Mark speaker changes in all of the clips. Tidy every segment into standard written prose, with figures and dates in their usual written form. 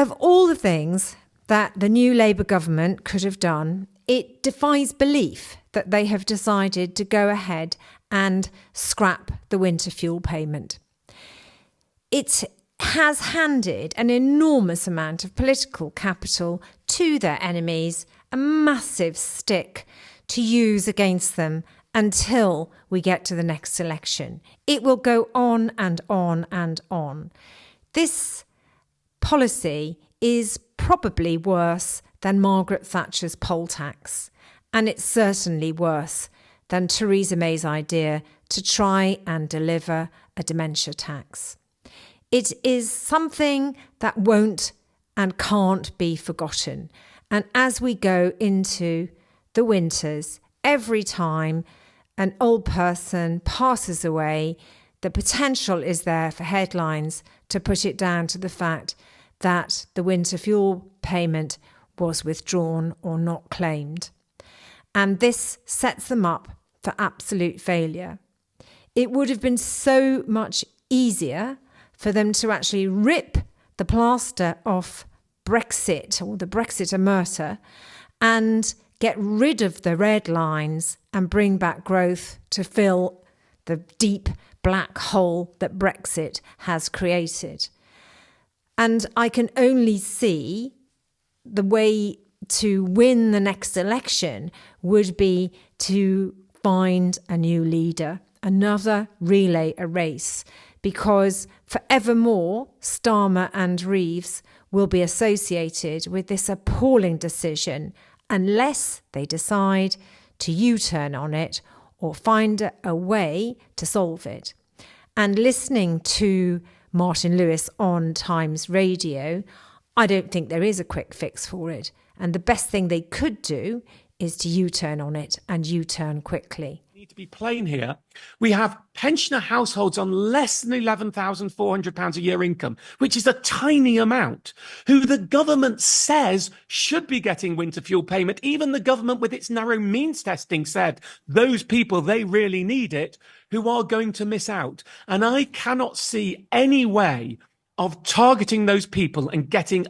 Speaker 1: Of all the things that the new Labour government could have done, it defies belief that they have decided to go ahead and scrap the winter fuel payment. It has handed an enormous amount of political capital to their enemies, a massive stick to use against them until we get to the next election. It will go on and on and on. This policy is probably worse than Margaret Thatcher's poll tax, and it's certainly worse than Theresa May's idea to try and deliver a dementia tax. It is something that won't and can't be forgotten. And as we go into the winters, every time an old person passes away, the potential is there for headlines to put it down to the fact that the winter fuel payment was withdrawn or not claimed. And this sets them up for absolute failure. It would have been so much easier for them to actually rip the plaster off Brexit or the Brexit omerta and get rid of the red lines and bring back growth to fill the deep black hole that Brexit has created. And I can only see the way to win the next election would be to find a new leader, another relay a race, because forevermore Starmer and Reeves will be associated with this appalling decision unless they decide to U-turn on it or find a way to solve it. And listening to Martin Lewis on Times Radio, I don't think there is a quick fix for it. And the best thing they could do is to U-turn on it and U-turn quickly.
Speaker 2: Need to be plain here. We have pensioner households on less than £11,400 a year income, which is a tiny amount, who the government says should be getting winter fuel payment. Even the government with its narrow means testing said those people, they really need it, who are going to miss out. And I cannot see any way of targeting those people and getting,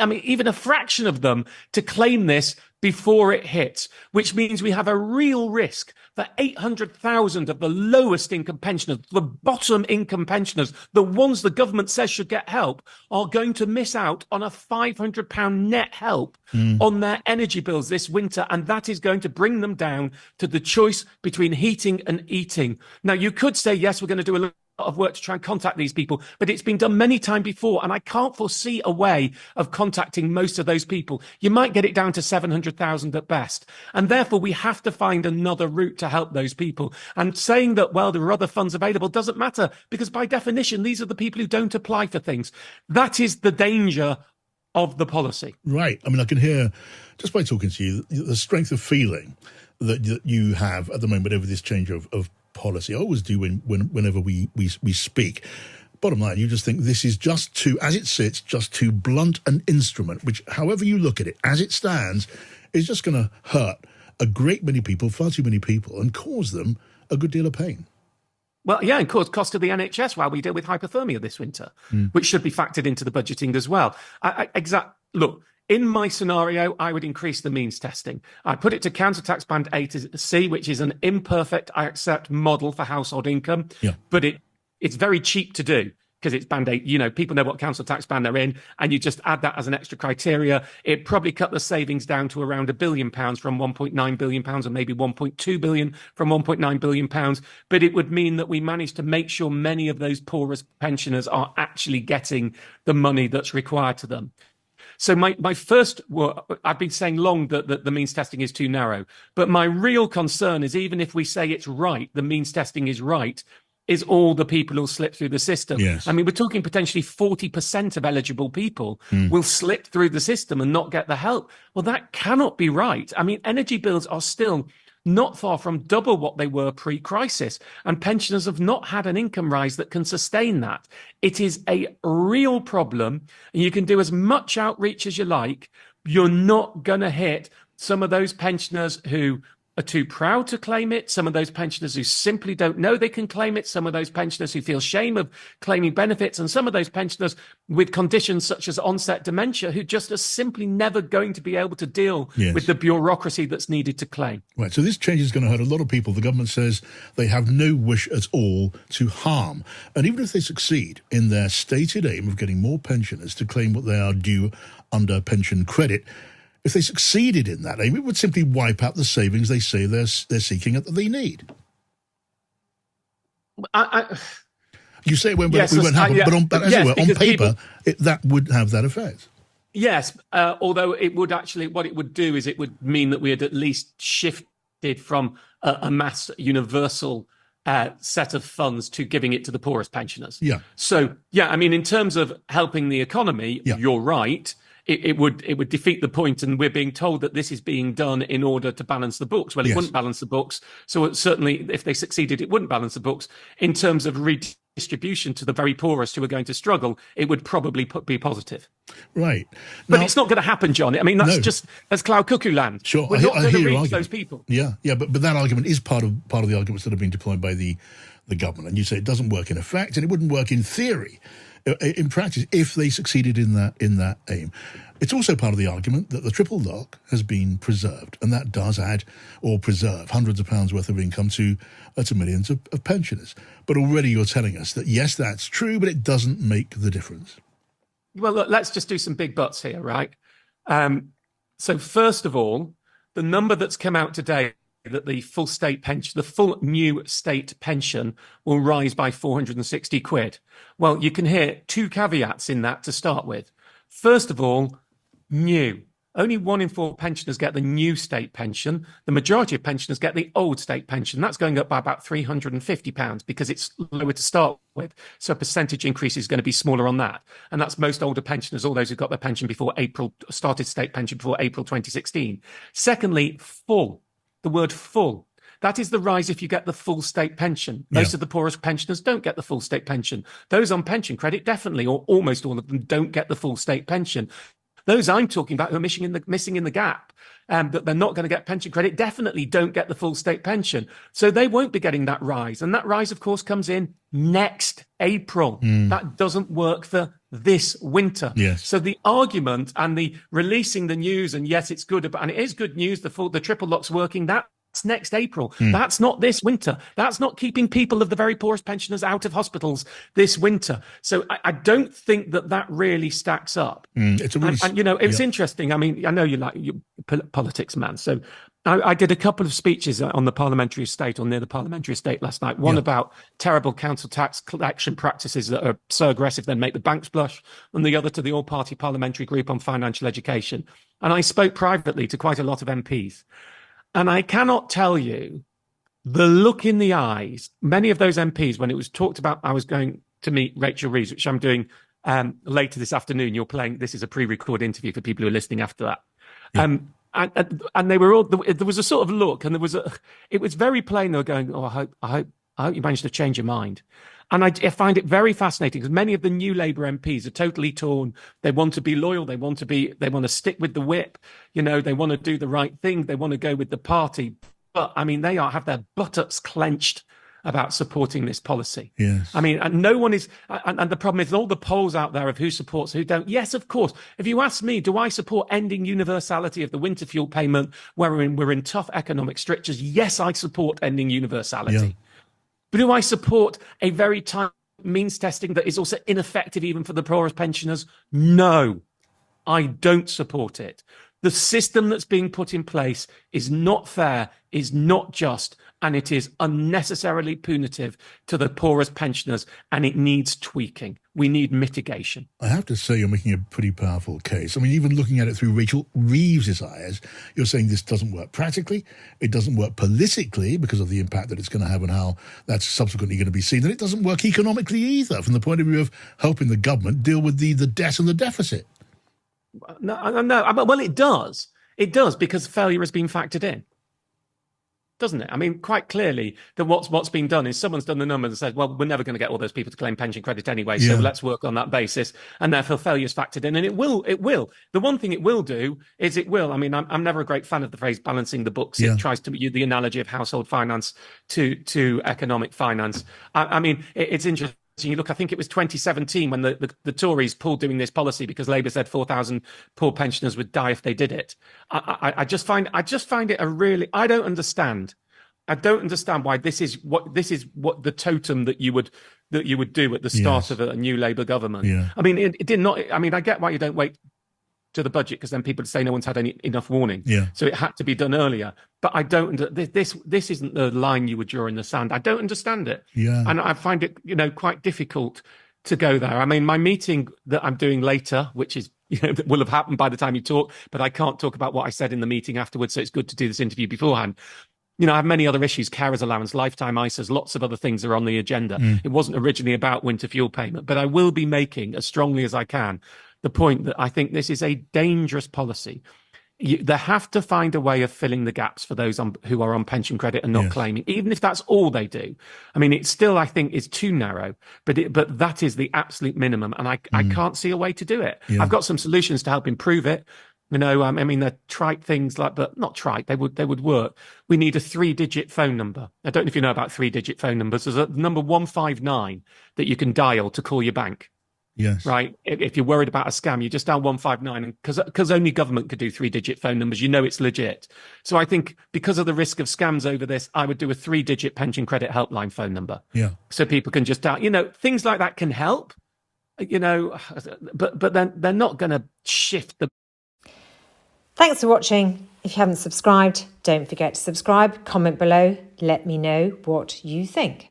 Speaker 2: even a fraction of them to claim this before it hits, which means we have a real risk for 800,000 of the lowest income pensioners, the bottom income pensioners, the ones the government says should get help, are going to miss out on a £500 net help on their energy bills this winter. And that is going to bring them down to the choice between heating and eating. Now, you could say, yes, we're going to do a lot of work to try and contact these people, but it's been done many times before, and I can't foresee a way of contacting most of those people. You might get it down to 700,000 at best, and therefore we have to find another route to help those people. And saying that, well, there are other funds available doesn't matter, because by definition, these are the people who don't apply for things. That is the danger of the policy.
Speaker 3: Right. I can hear, just by talking to you, the strength of feeling that you have at the moment over this change of policy. I always do whenever we speak. Bottom line, you just think this is just too, as it sits, just too blunt an instrument, which, however you look at it, as it stands, is just going to hurt a great many people, far too many people, and cause them a good deal of pain.
Speaker 2: Well, yeah, and cause cost to the NHS while we deal with hypothermia this winter, which should be factored into the budgeting as well. Look, in my scenario, I would increase the means testing. I put it to council tax band A to C, which is an imperfect, I accept, model for household income. Yeah. But it's very cheap to do because it's band A. People know what council tax band they're in, and you just add that as an extra criteria. It probably cut the savings down to around £1 billion from £1.9 billion, or maybe £1.2 billion from £1.9 billion. But it would mean that we managed to make sure many of those poorest pensioners are actually getting the money that's required to them. So my first, I've been saying long that the means testing is too narrow. But my real concern is, even if we say it's right, the means testing is right, is all the people who'll slip through the system. Yes. We're talking potentially 40% of eligible people will slip through the system and not get the help. Well, that cannot be right. Energy bills are still not far from double what they were pre-crisis, and pensioners have not had an income rise that can sustain that. It is a real problem, and you can do as much outreach as you like. You're not going to hit some of those pensioners who are too proud to claim it, some of those pensioners who simply don't know they can claim it, some of those pensioners who feel shame of claiming benefits, and some of those pensioners with conditions such as onset dementia who just are simply never going to be able to deal with the bureaucracy that's needed to claim.
Speaker 3: Right, so this change is going to hurt a lot of people. The government says they have no wish at all to harm. And even if they succeed in their stated aim of getting more pensioners to claim what they are due under pension credit, if they succeeded in that aim, it would simply wipe out the savings they say they're seeking that they need. You say it won't happen, but on paper, that would have that effect.
Speaker 2: Yes, although it would actually, what it would do is it would mean that we had at least shifted from a mass universal set of funds to giving it to the poorest pensioners.
Speaker 3: Yeah.
Speaker 2: So, I mean, in terms of helping the economy, you're right. It would defeat the point, and we're being told that this is being done in order to balance the books. Well, it wouldn't balance the books. So certainly, if they succeeded, it wouldn't balance the books. In terms of redistribution to the very poorest who are going to struggle, it would probably be positive.
Speaker 3: Right.
Speaker 2: But it's not going to happen, John. I mean, that's cloud cuckoo land.
Speaker 3: Sure,
Speaker 2: we're not going to reach those people.
Speaker 3: Yeah, but that argument is part of the arguments that have been deployed by the government. And you say it doesn't work in effect, and it wouldn't work in theory. In practice, if they succeeded in that aim. It's also part of the argument that the triple lock has been preserved, and that does add or preserve hundreds of pounds worth of income to millions of pensioners. But already you're telling us that, yes, that's true, but it doesn't make the difference.
Speaker 2: Well, look, let's just do some big buts here, right? So first of all, the number that's come out today that the full state pension, the full new state pension will rise by 460 quid. Well, you can hear two caveats in that to start with. First of all, new. Only 1 in 4 pensioners get the new state pension. The majority of pensioners get the old state pension. That's going up by about £350 because it's lower to start with. So a percentage increase is going to be smaller on that. And that's most older pensioners, all those who got their pension before started state pension before April 2016. Secondly, full. The word full. That is the rise if you get the full state pension. Most of the poorest pensioners don't get the full state pension. Those on pension credit definitely, or almost all of them, don't get the full state pension. Those I'm talking about who are missing in the gap, that they're not going to get pension credit, definitely don't get the full state pension. So they won't be getting that rise. And that rise, of course, comes in next April. That doesn't work for this winter.
Speaker 3: Yes.
Speaker 2: So the argument and the releasing the news, and yes, it's good, and it is good news, the triple lock's working, that's next April. That's not this winter. That's not keeping people of the very poorest pensioners out of hospitals this winter. So I don't think that really stacks up.
Speaker 3: It's a really,
Speaker 2: and it's interesting. I mean, I know you're politics, man. So I did a couple of speeches on the parliamentary estate, or near the parliamentary estate last night. One about terrible council tax collection practices that are so aggressive they make the banks blush, and the other to the all-party parliamentary group on financial education. And I spoke privately to quite a lot of MPs. And I cannot tell you the look in the eyes, many of those MPs, when it was talked about, I was going to meet Rachel Reeves, which I'm doing later this afternoon. You're playing, this is a pre-recorded interview for people who are listening after that. And they were all, there was a sort of look, and it was very plain. They were going, oh, I hope you managed to change your mind. And I find it very fascinating because many of the new Labour MPs are totally torn. They want to be loyal. They want to stick with the whip. They want to do the right thing. They want to go with the party. But I mean, they have their buttocks clenched about supporting this policy.
Speaker 3: Yes.
Speaker 2: I mean, and no one is, and the problem is all the polls out there of who supports, who don't. Yes, of course. If you ask me, do I support ending universality of the winter fuel payment where we're in tough economic strictures? Yes, I support ending universality.
Speaker 3: Yeah.
Speaker 2: But do I support a very tight means testing that is also ineffective even for the poorest pensioners? No, I don't support it. The system that's being put in place is not fair, is not just, and it is unnecessarily punitive to the poorest pensioners, and it needs tweaking. We need mitigation.
Speaker 3: I have to say you're making a pretty powerful case. I mean, even looking at it through Rachel Reeves' eyes, you're saying this doesn't work practically, it doesn't work politically because of the impact that it's going to have and how that's subsequently going to be seen, and it doesn't work economically either from the point of view of helping the government deal with the debt and the deficit.
Speaker 2: No. Well, it does. It does because failure has been factored in. doesn't it? I mean, quite clearly that what's been done is someone's done the numbers and said, well, we're never going to get all those people to claim pension credit anyway, so let's work on that basis, and therefore failure's factored in, and it will. The one thing it will do is it will. I mean, I'm never a great fan of the phrase balancing the books. It tries to use the analogy of household finance to economic finance. I mean, it's interesting. You look, I think it was 2017 when the Tories pulled doing this policy because Labour said 4,000 poor pensioners would die if they did it. I just find it a really, I don't understand why this is what the totem that you would do at the start of a new Labour government. Yeah. I mean, it did not. I mean, I get why you don't wait to the budget because then people would say no one's had enough warning. Yeah. So it had to be done earlier. But I don't. This isn't the line you would draw in the sand. I don't understand it. Yeah. And I find it quite difficult to go there. I mean, my meeting that I'm doing later, which is that will have happened by the time you talk, but I can't talk about what I said in the meeting afterwards. So it's good to do this interview beforehand. I have many other issues, carers allowance, lifetime ISAs, lots of other things are on the agenda. It wasn't originally about winter fuel payment, but I will be making, as strongly as I can, the point that I think this is a dangerous policy. They have to find a way of filling the gaps for those who are on pension credit and not claiming, even if that's all they do. I mean, it still, I think, is too narrow, but that is the absolute minimum, and I can't see a way to do it. Yeah. I've got some solutions to help improve it. I mean, they're trite things but not trite. They would work. We need a 3-digit phone number. I don't know if you know about 3-digit phone numbers. There's a number 159 that you can dial to call your bank. Yes. Right. If you're worried about a scam, you just dial 159, and because only government could do 3-digit phone numbers, it's legit. So I think because of the risk of scams over this, I would do a 3-digit pension credit helpline phone number. Yeah. So people can just dial. Things like that can help. But then they're not going to shift the.
Speaker 1: Thanks for watching. If you haven't subscribed, don't forget to subscribe, comment below, let me know what you think.